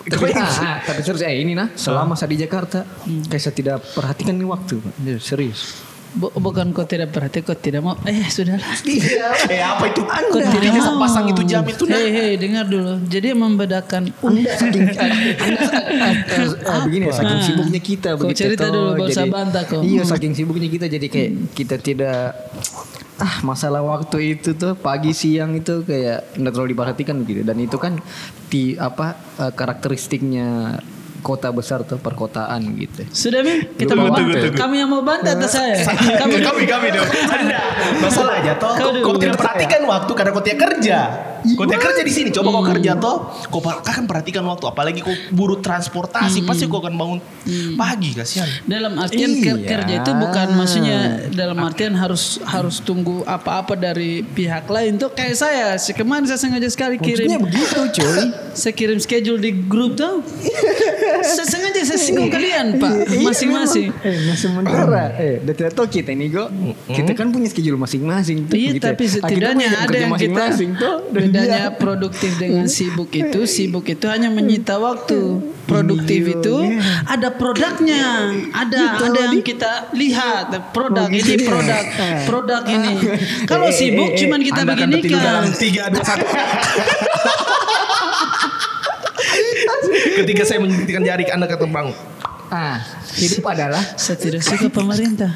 Tapi serius ini selama saya di Jakarta kayak saya tidak perhatikan nih waktu, serius. Bukan kau tidak perhati, kau tidak mau. Sudahlah. Apa itu? Kau tidak bisa pasang itu jam itu. Dengar dulu. Jadi membedakan. Begini ya, saking sibuknya kita. Kau cerita dulu, baru saya bantah kau. Iya, saking sibuknya kita jadi kayak kita tidak. Masalah waktu itu tuh pagi siang itu kayak nggak terlalu diperhatikan gitu. Dan itu kan karakteristiknya kota besar tuh, perkotaan gitu. Sudah kita mau bantu. Kamu yang mau bantu atau saya? Kami dong. Anda masalah aja toh. Kau tidak perhatikan waktu karena kau tidak kerja. Kau tidak kerja di sini. Coba kau kerja toh, kau akan perhatikan waktu. Apalagi kau buru transportasi, pasti kau akan bangun pagi, kasihan. Dalam artian kerja itu bukan maksudnya dalam artian harus tunggu apa-apa dari pihak lain tuh. Kayak saya kemarin saya sengaja sekali kirim. Maksudnya begitu, coy. Saya kirim schedule di grup tuh. Sengaja saya singgung kalian Pak masing-masing. Sementara udah tidak tahu kita ini kita kan punya schedule masing-masing tuh. Iya gitu. Tapi setidaknya ada yang kita bedanya produktif dengan sibuk itu hanya menyita waktu. Produktif itu ada produknya, ada yang kita lihat produk ini produk ini. Kalau sibuk cuman kita begini kan. 3, 2, 1. Ketika saya menjentikan jari Anda kata bang. Hidup adalah saya tidak suka pemerintah.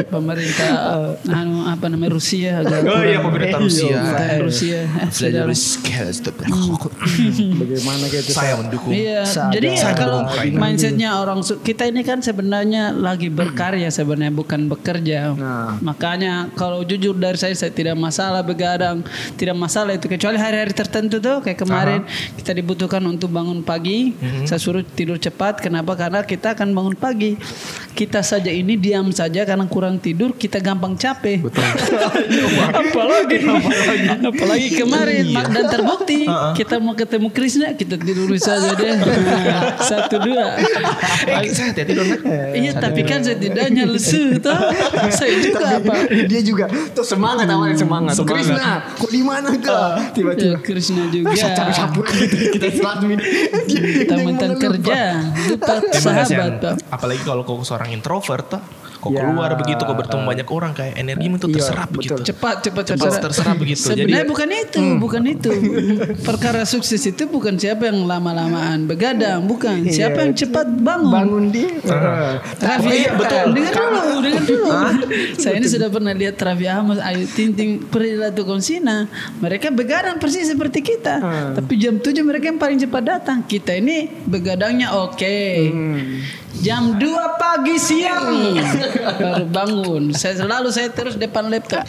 Pemerintah Rusia pemerintah Rusia. Bagaimana gitu saya mendukung. Iya, jadi kalau mindsetnya orang kita ini kan sebenarnya lagi berkarya sebenarnya bukan bekerja. Makanya kalau jujur dari saya tidak masalah begadang, tidak masalah itu kecuali hari-hari tertentu tuh kayak kemarin kita dibutuhkan untuk bangun pagi ini. Saya suruh tidur cepat. Kenapa? Karena kita akan bangun pagi. Kita saja ini diam saja karena kurang tidur, kita gampang capek. Betul. apalagi kemarin dan terbukti kita mau ketemu Krishna, kita tidur saja deh. 1, 2. Saya tidur nak. Iya, tapi kan saya tidaknya lesu toh. Saya juga apa? Dia juga tuh semangat awalnya semangat. Krishna, kok di mana tuh? Tiba-tiba Krishna juga. Sapu kita selat Kita mentan kerja, lupa sahabat. Apalagi kalau kau seorang introvert toh. Kau keluar begitu, kau bertemu banyak orang, kayak energimu tuh terserap begitu. Cepat terserap begitu. Sebenarnya bukan itu. Perkara sukses itu bukan siapa yang lama-lamaan begadang, bukan. Siapa yang cepat bangun dia. Raffi, betul. Dengar dulu. Saya ini sudah pernah lihat Raffi Ahmad, Ayu Ting Ting, Prilatu Konsina. Mereka begadang persis seperti kita. Tapi jam 7 mereka yang paling cepat datang. Kita ini begadangnya oke. Jam 2 pagi siang baru bangun. Saya terus depan laptop.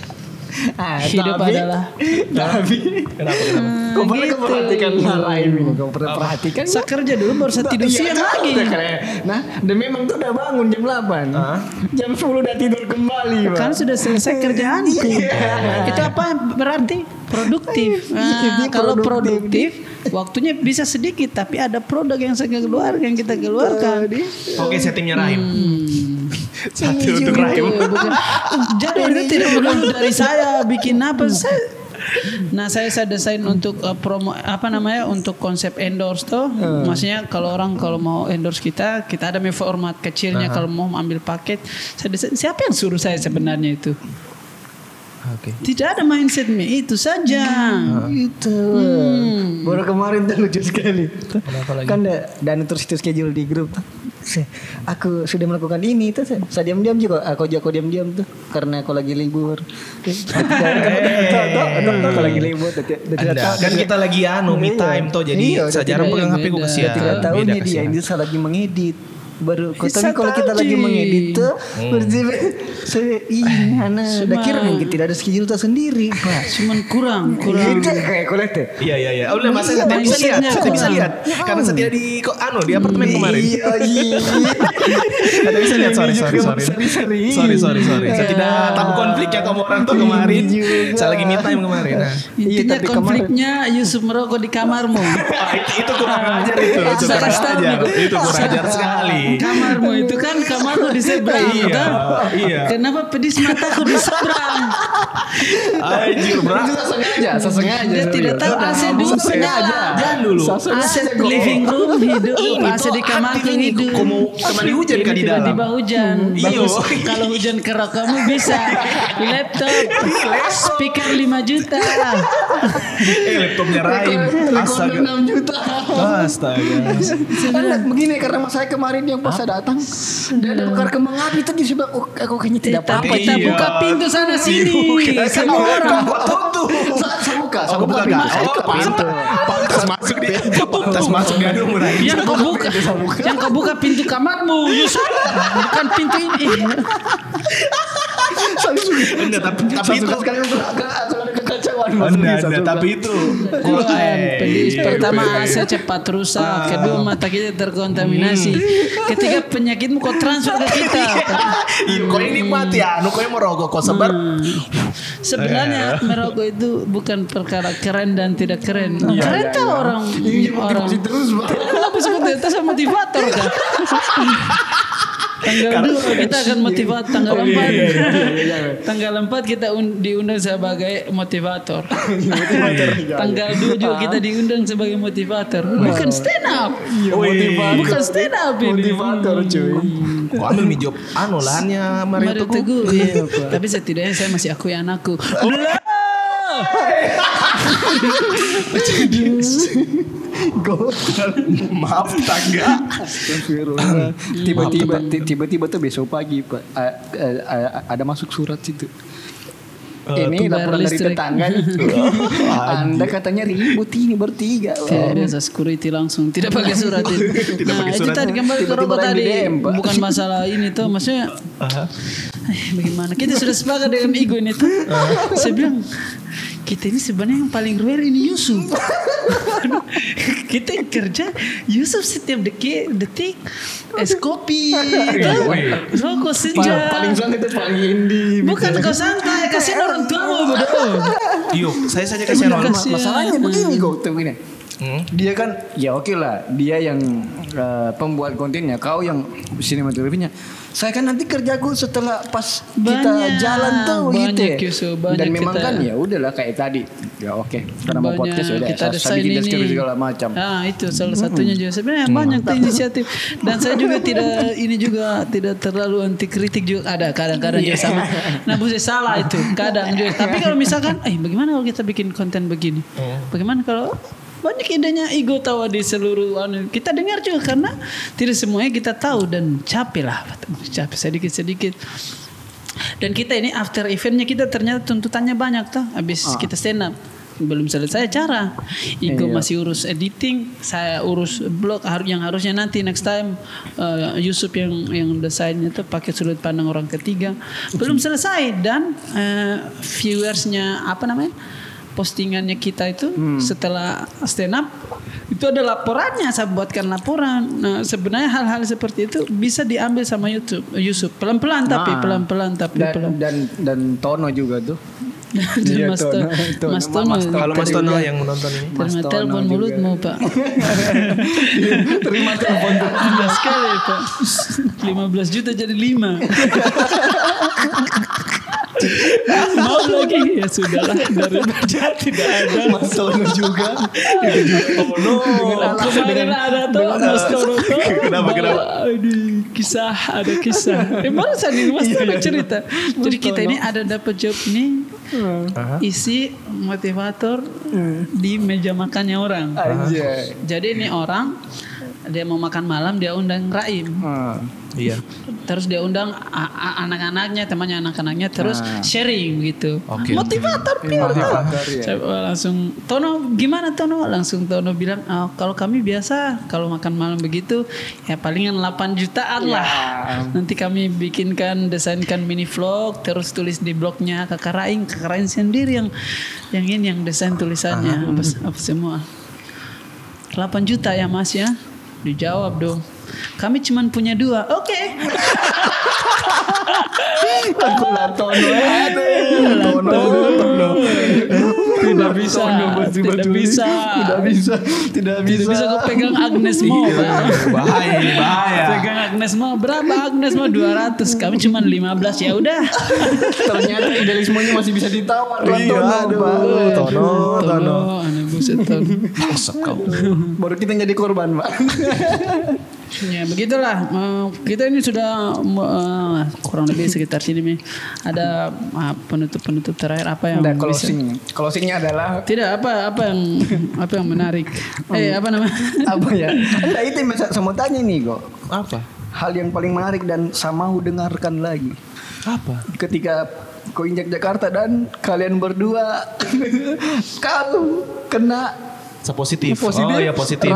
Hidup adalah. Tapi kenapa? Kau pernah perhatikan hal lain ini? Kau pernah perhatikan? Saya kerja dulu baru saya tidur siang lagi. Nah, dan memang tuh udah bangun jam 8. Jam 10 udah tidur kembali. Kan sudah selesai kerjaanku. Itu apa berarti? Produktif. Kalau produktif, waktunya bisa sedikit, tapi ada produk yang kita keluarkan. Oke, settingnya Rahim. Satu untuk Rahim. Jadi itu tidak perlu dari saya bikin apa. Saya desain untuk promo untuk konsep endorse tuh. Maksudnya kalau mau endorse kita ada format kecilnya. Kalau mau ambil paket, saya desain. Siapa yang suruh saya sebenarnya itu? Okay. Tidak ada mindset itu saja. Itu. Baru kemarin tuh lucu sekali. Kan dan terus itu schedule di grup. Aku sudah melakukan ini tuh. Saya diam-diam juga. Aku diam-diam tuh karena aku lagi libur. Aku lagi libur. Kan kita lagi me time tuh. Jadi saya jarang pegang HP gue kesian. Tidak tahu nih dia ini lagi mengedit. Baru tapi kalau kita lagi mengedit tuh saya udah kira nih tidak ada schedule sendiri Pak. Cuman kurang kayak kolektif. Iya. Udah masa saya bisa lihat karena saya tidak di apartemen kemarin. Ada bisa lihat sorry. Saya tidak tahu konfliknya kamu orang tuh kemarin. Saya lagi me time kemarin. Intinya konfliknya Yusuf merokok di kamarmu. Itu kurang ajar itu. Itu kurang ajar sekali. Kamarmu itu kan kamarmu di seberang kan? Iya. Kenapa pedis mataku di seberang? Anjir, sengaja. Dia tidak tahu AC dulu sengaja. Jangan dulu. AC living room hidup, AC di kamarku hidup. Kamu temani hujan kan di dalam? Tiba hujan. Bagus. Kalau hujan kerak kamu bisa laptop, speaker 5 juta. Laptopnya Rahim. Astaga. 6 juta. Astaga. Begini karena saya kemarin yang pas saya datang dia ada bakar kembang api itu dia bilang aku kayaknya tidak apa-apa. Kita buka pintu sana sini semua orang saya buka pintu pantas masuk dia dulu Rahim. Yang kau buka pintu kamarmu Yusuf, bukan pintu ini. Tapi itu tapi itu pertama AC cepat rusak, kedua mata kita terkontaminasi, ketiga penyakitmu kau transfer ke kita. Kau ini mati kau yang merokok kau sebar. Sebenarnya merokok itu bukan perkara keren dan tidak keren. Keren tuh orang kenapa seperti itu saya motivator kan. Tanggal 2 kita akan motivator. Tanggal 4 kita diundang sebagai motivator. Tanggal 2 juga kita diundang sebagai motivator. Bukan stand up. Bukan stand up ini. Motivator cuy. Kok ambil mi job lahannya Mario Teguh. Tapi setidaknya saya masih akui anakku. Maaf tangga. Tiba-tiba tuh besok pagi Pak ada masuk surat situ. Ini laporan dari tetangga nih. Anda katanya ribut ini bertiga. Biasa security langsung tidak pakai surat itu. Itu tadi kembali ke robot tadi. Bukan masalah ini tuh, maksudnya bagaimana? Kita sudah sepakat dengan ego ini tuh. Saya bilang kita ini sebenarnya yang paling rewel ini Yusuf. Kita yang kerja Yusuf setiap detik es kopi, rokok senja. Paling santai itu paling indie. Bukan kau santai, kasihan orang tua mau bodoh. Yuk, saya saja kasihan orang. Masalahnya begini kok, begini. Dia kan ya oke lah, dia yang pembuat kontennya, kau yang sinematografinya. Saya kan nanti kerjaku setelah pas kita jalan tuh gitu. Dan memang kan ya udahlah kayak tadi. Ya oke, karena mau podcast udah saya bikin deskripsi segala macam. Itu salah satunya juga. Sebenarnya banyak tuh inisiatif. Dan saya juga tidak terlalu anti kritik juga, ada kadang-kadang juga sama. Nah, bukan salah itu kadang juga. Tapi kalau misalkan bagaimana kalau kita bikin konten begini? Bagaimana kalau banyak idenya Igo tahu di seluruh kita dengar juga, karena tidak semuanya kita tahu dan capek sedikit. Dan kita ini after eventnya kita ternyata tuntutannya banyak tuh. Habis kita stand up belum selesai acara, Igo masih urus editing, saya urus blog yang harusnya nanti next time Yusuf yang desainnya tuh pakai sudut pandang orang ketiga, belum selesai. Dan viewersnya postingannya kita itu setelah stand up itu ada laporannya, saya buatkan laporan. Nah, sebenarnya hal-hal seperti itu bisa diambil sama Yusuf pelan-pelan tapi dan Tono juga tuh. Dan Mas Tono. Kalau Mas Tono yang menonton ini, terima telepon mulutmu Pak. Terima telepon Indah sekali Pak. 15 juta jadi 5. Mau lagi ya sudahlah, daripada tidak ada. Mas Tono juga. Kemarin ada tuh Mas Tono. Kenapa? Ada kisah. Baru saja Mas Tono cerita. Jadi kita ini ada dapat job nih, isi motivator di meja makannya orang. Jadi ini orang dia mau makan malam, dia undang Raim. Iya. Terus dia undang anak-anaknya, temannya anak-anaknya, terus sharing gitu. Motivator pure. Saya langsung Tono gimana Tono? Langsung Tono bilang, kalau kami biasa kalau makan malam begitu ya palingan 8 jutaan lah. Nanti kami desainkan mini vlog, terus tulis di blognya Kakak Raing sendiri yang desain tulisannya apa semua. 8 juta ya Mas ya? Dijawab dong. Kami cuma punya 2. Oke. Tono. Tidak bisa kau pegang Agnes Mo. Bahaya. Pegang Agnes Mo berapa? Agnes Mo 200. Kami cuma 15, ya udah. Ternyata idealismenya masih bisa ditawar. Tono. Aneh buset Tono. Baru kita jadi korban, Pak. Ya begitulah, kita ini sudah kurang lebih sekitar sini nih. Ada penutup terakhir apa yang closingnya adalah tidak apa yang menarik. Apa namanya? Apa ya? Nah, itu yang saya mau tanya nih kok. Apa? Hal yang paling menarik dan saya mau dengarkan lagi. Apa? Ketika kau injak Jakarta dan kalian berdua kau kena positif. Oh ya positif.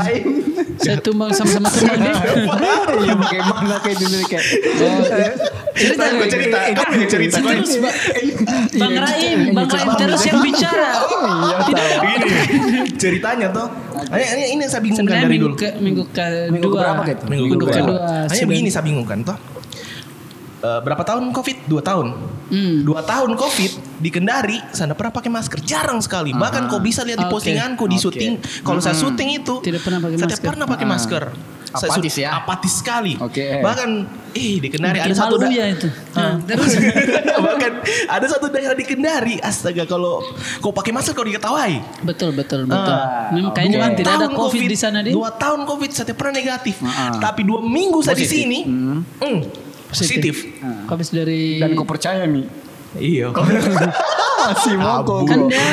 Saya tumbang sama-sama tumbang deh. Iya bagaimana kayak dulu kayak. Cerita. Bang Raim terus yang bicara. Begini ceritanya toh. Ini saya bingungkan dari dulu. Minggu kedua. Minggu kedua. Hanya begini saya bingungkan toh. Berapa tahun COVID? 2 tahun. 2 tahun COVID di Kendari saya pernah pakai masker, jarang sekali. Bahkan kau bisa lihat di postinganku di syuting. Kalau saya syuting itu tidak pernah pakai masker. Apatis sekali. Bahkan di Kendari ada satu itu. Terus bahkan ada satu daerah di Kendari, astaga kalau kau pakai masker kau diketawai. Betul. Memang kayaknya tidak ada COVID di sana deh. 2 tahun COVID saya pernah negatif. Tapi 2 minggu saya di sini. Positif. Habis dari dan kau percaya nih? Iya. Masih mau kok. Kan dia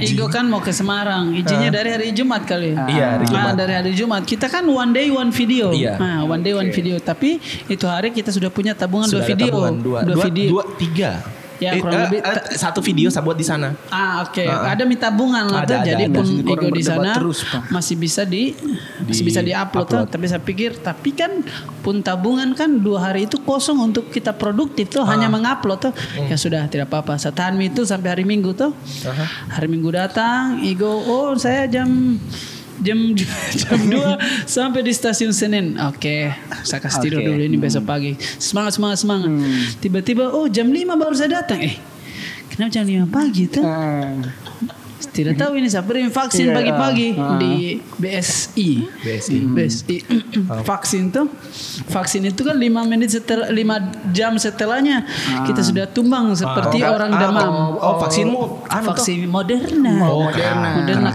Igo kan mau ke Semarang. Izinnya dari hari Jumat kali. Iya, hari Jumat. Dari hari Jumat. Kita kan one day one video. Iya. One day one video. Tapi itu hari kita sudah punya tabungan 2 video. 2 video. 3. Ya kurang lebih satu video saya buat di sana. Oke. Ada mie tabungan lah tuh. Jadi pun Igo di sana masih bisa di-upload tuh. Tapi saya pikir kan pun tabungan kan 2 hari itu kosong untuk kita produktif tuh, hanya mengupload tuh. Ya sudah, tidak apa-apa. Saya tahan mie itu sampai hari Minggu tuh. Hari Minggu datang, Igo, saya jam 2 sampai di stasiun Senen. Oke, saya kasih tidur dulu ini besok pagi. Semangat. Tiba-tiba jam 5 baru saya datang. Kenapa jam 5 pagi tuh? Tidak tahu ini saya beri vaksin pagi-pagi di BSI. Vaksin itu kan 5 jam setelahnya kita sudah tumbang seperti orang demam. Vaksinmu vaksin Moderna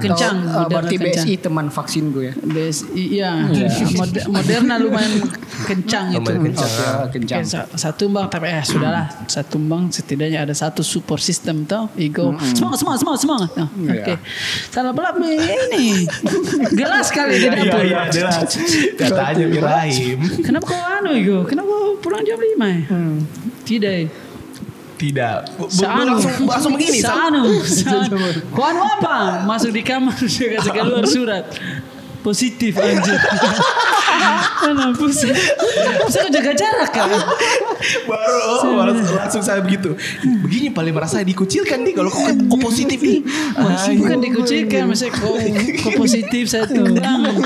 kencang. Berarti BSI teman vaksin gue ya. BSI Moderna lumayan kencang itu. Kencang. Saya tumbang tapi sudahlah, saya tumbang setidaknya ada satu support system tuh. Igo semangat. Oke. Salah belak ini. Gelas kali di dapur. Iya, jelas. Katanya Ibrahim. Kenapa kau Igo? Kenapa kau pulang jam 5? Tidak. Langsung begini. Kau apa? Masuk di kamar juga keluar surat. Positif anjir. Kenapa sih? Bisa jaga jarak kan? Baru langsung saya begitu. Begini paling merasa dikucilkan nih kalau kok positif nih. Bukan dikucilkan, maksudnya kok positif saya tulang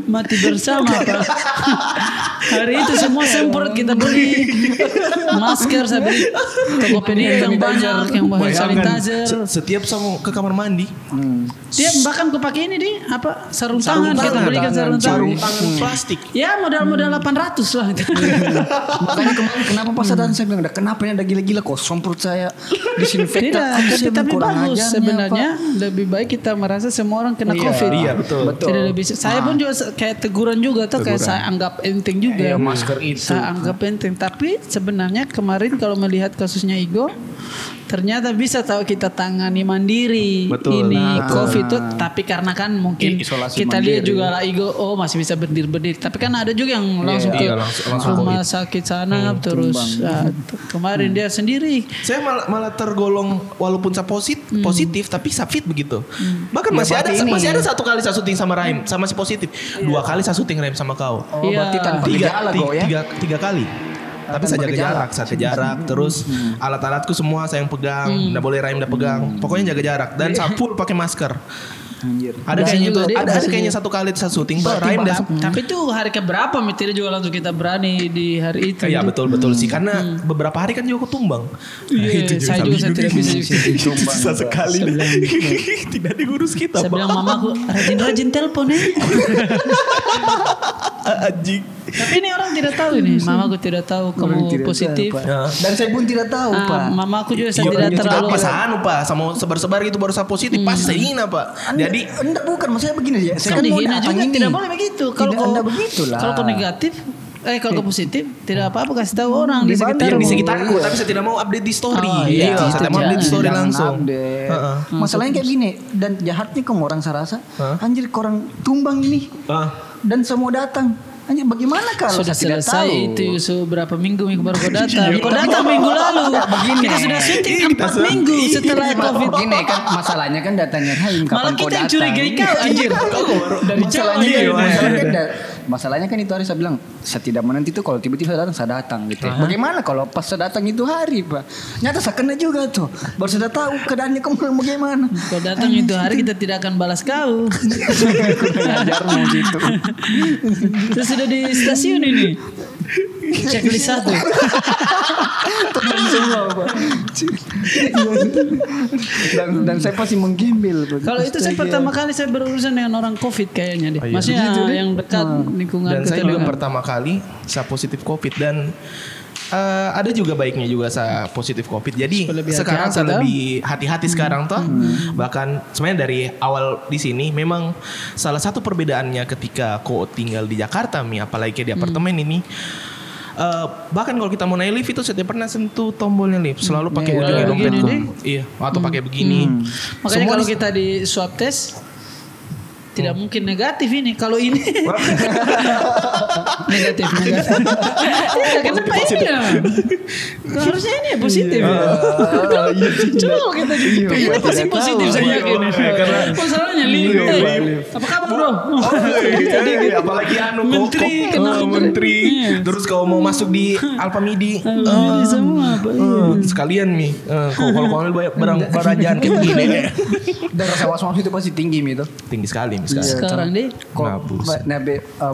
mati bersama Pak. Hari itu semua semprot kita beli masker, saya beli Tokopedia yang banyak, yang bahan sanitizer. Setiap sama ke kamar mandi. Dia bahkan aku pakai ini sarung tangan kita belikan sarung tangan plastik. Ya modal 800 lah. Makanya kemarin kenapa pas ada saya bilang kenapa ini ada gila-gila kok semprot saya disinfektan. Tapi bagus sebenarnya lebih baik kita merasa semua orang kena COVID. Iya betul. Tidak lebih. Saya pun juga kayak teguran juga tuh kayak saya anggap enteng juga. Masker itu. Saya anggap enteng. Tapi sebenarnya kemarin kalau melihat kasusnya Igo, ternyata bisa tahu kita tangani mandiri. Betul. Ini COVID itu, tapi karena kan mungkin isolasi kita mandiri. lihat juga lah Igo, masih bisa berdiri. Tapi kan ada juga yang langsung ke rumah sakit sana terus. Kemarin dia sendiri. Saya malah tergolong walaupun saya positif tapi saya fit begitu. Bahkan masih ada 1 kali saya syuting sama Rahim sama si positif. 2 kali saya syuting Rahim sama kau. Berarti tanpa gejala kok ya. 3 kali. Tapi saya jaga jarak. Terus alat-alatku semua saya yang pegang. Nggak boleh Rahim udah pegang. Pokoknya jaga jarak. Dan saya full pakai masker. Ada kayaknya 1 kali saya syuting Rahim. Tapi itu hari keberapa Mitira juga langsung kita berani di hari itu. Iya betul sih. Karena beberapa hari kan juga aku tumbang. Saya tidak bisa tumbang. Sekali tidak diurus kita. Saya bilang mamaku rajin telepon Anjing. Tapi ini orang tidak tahu ini. Mamaku tidak tahu kamu positif. Dan saya pun tidak tahu Pak. Mamaku juga saya tidak terlalu. Pak sama sebar-sebar gitu baru saya positif pasti saya hina Pak. Jadi enggak bukan maksudnya begini ya. Saya kan dihina juga tidak boleh begitu. Kalau kau negatif kalau kau positif tidak apa-apa kasih tahu orang di sekitarku. Tapi saya tidak mau update di story. Saya mau update di story langsung. Masalahnya kayak gini. Dan jahatnya kamu orang saya rasa. Anjir orang tumbang ini. Dan semua datang. Anjir bagaimana kalau sudah saya selesai tidak tahu? itu berapa minggu baru kau datang. Kau datang minggu lalu. Kita sudah syuting 4 minggu setelah COVID. Begini kan masalahnya kan datangnya Rahim kapan malah kau kita yang datang. curigai kau anjir. Masalahnya kan itu hari saya bilang saya tidak menanti itu kalau tiba-tiba saya datang gitu. Bagaimana kalau pas saya datang itu hari Pak? Nyata saya kena juga tuh. Baru sudah tahu keadaannya kemarin bagaimana. Kau datang itu hari kita tidak akan balas kau. Ajarmu gitu. Terus sudah di stasiun ini. Checklist 1. Teman semua Pak. Dan saya pasti menggembel. Kalau itu saya pertama kali saya berurusan dengan orang COVID kayaknya deh. Maksudnya yang dekat lingkungan. Dan saya juga pertama kali saya positif COVID dan ada juga baiknya juga saya positif COVID. Jadi sekarang saya lebih hati-hati sekarang toh. Bahkan sebenarnya dari awal di sini memang salah satu perbedaannya ketika kau tinggal di Jakarta apalagi di apartemen ini. Bahkan kalau kita mau naik lift itu saya tidak pernah sentuh tombolnya lift, selalu pakai ujungnya dompetku. Iya, atau pakai begini. Makanya kalau kita di swab test tidak mungkin negatif ini. Kalau ini Negatif. Ya, kenapa ini ya? Harusnya ini ya positif. Coba kita ini pasti positif saya yakin. Masalahnya apa kabar bro? Apalagi menteri. Terus kalau mau masuk di Alpamidi semua sekalian nih. Kalau ambil banyak barang barajaan kayak begini. Dan rasa was-was itu pasti tinggi itu. Tinggi sekali. Sekarang deh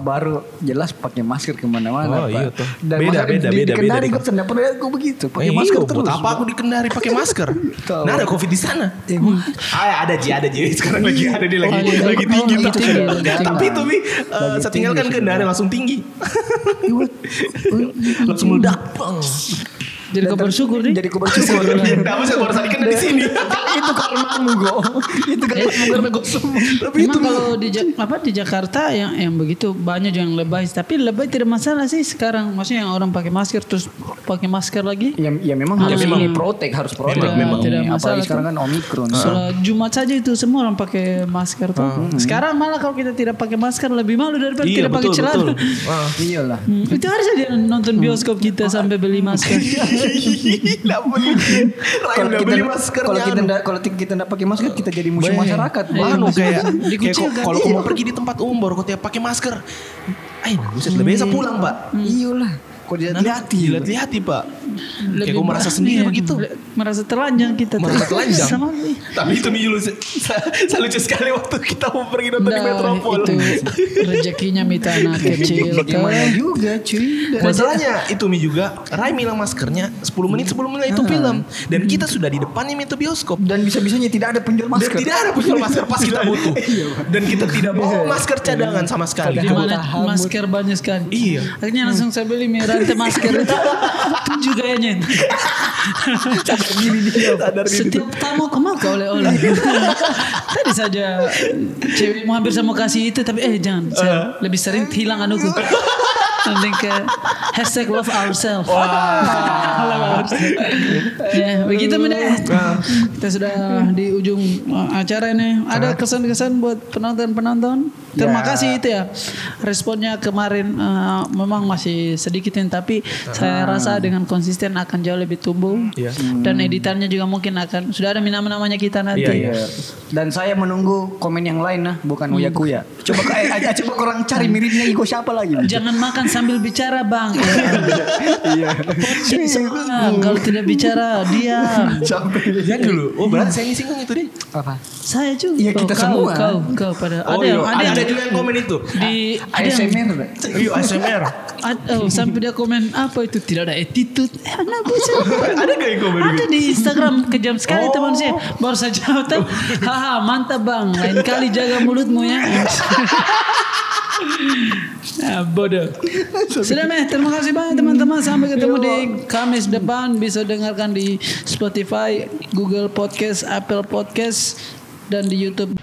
baru jelas pakai masker kemana-mana. Oh iya tuh. Beda. Di Kendari gue pernah gue begitu pakai masker terus. Buat apa aku di Kendari pakai masker? Nah ada COVID di sana. Ada Ji. Sekarang lagi ada dia lagi tinggi. Tapi itu saya tinggalkan Kendari langsung tinggi. Langsung meledak. Jadi kau bersyukur nih. Jadi kau bersyukur. Tahu saya baru tadi kena di sini. Itu karmamu go. Itu karena gue semua. Tapi itu kalau di Jakarta yang begitu banyak yang lebay. Tapi lebay tidak masalah sih sekarang. Maksudnya yang orang pakai masker terus pakai masker lagi. Ya memang harus harus protek. Memang tidak masalah. Apalagi sekarang kan Omikron. Soalnya Jumat saja itu semua orang pakai masker tuh. Sekarang malah kalau kita tidak pakai masker lebih malu daripada tidak pakai celana. Iyalah. Itu harus aja nonton bioskop kita sampai beli masker. Kalau kita tidak pakai masker kita jadi musuh masyarakat. Kalau kau mau pergi di tempat umum baru kau tidak pakai masker. Buset lebih bisa pulang pak. Iyalah. Kok dilihat-lihati pak. Kayak gue merasa sendiri begitu. Merasa telanjang kita. Tapi itu nih dulu saya lucu sekali waktu kita mau pergi nonton di Metropol. Itu rezekinya mita anak kecil. Gimana juga cuy. Masalahnya itu Mi juga Rai bilang maskernya 10 menit itu film. Dan kita sudah di depannya itu bioskop. Dan bisa-bisanya tidak ada penjual masker. Dan tidak ada penjual masker pas kita butuh. Dan kita tidak bawa masker cadangan sama sekali. Di mana masker banyak sekali. Iya. Akhirnya langsung saya beli rantai masker itu 7 gayanya. Setiap tamu kemau oleh-oleh. Tadi saja cewek mau hampir saya mau kasih itu tapi jangan. Saya lebih sering hilang anuku. Nanti ke #love ourselves. Ya begitu meneh. Kita sudah di ujung acara ini. Ada kesan-kesan buat penonton. Terima kasih itu ya. Responnya kemarin memang masih sedikitin tapi saya rasa dengan konsisten akan jauh lebih tumbuh. Dan editannya juga mungkin akan sudah ada nama-namanya kita nanti. Dan saya menunggu komen yang lain bukan Uya-Kuya. Coba orang cari miripnya Iko siapa lagi? Jangan makan sambil bicara bang. Kalau tidak bicara diam. Ya dulu. Berarti saya singgung itu deh. Apa? Saya juga. Iya kita semua. Kau pada. Ada juga yang komen itu. Di ASMR. ASMR. Sampai dia komen apa itu tidak ada attitude. Ada gak yang komen? Ada di Instagram kejam sekali teman saya. Baru saja tahu. Haha mantap bang. Lain kali jaga mulutmu ya. Bodoh. Sudah terima kasih banyak teman-teman. Sampai ketemu di Kamis depan. Bisa dengarkan di Spotify, Google Podcast, Apple Podcast dan di YouTube.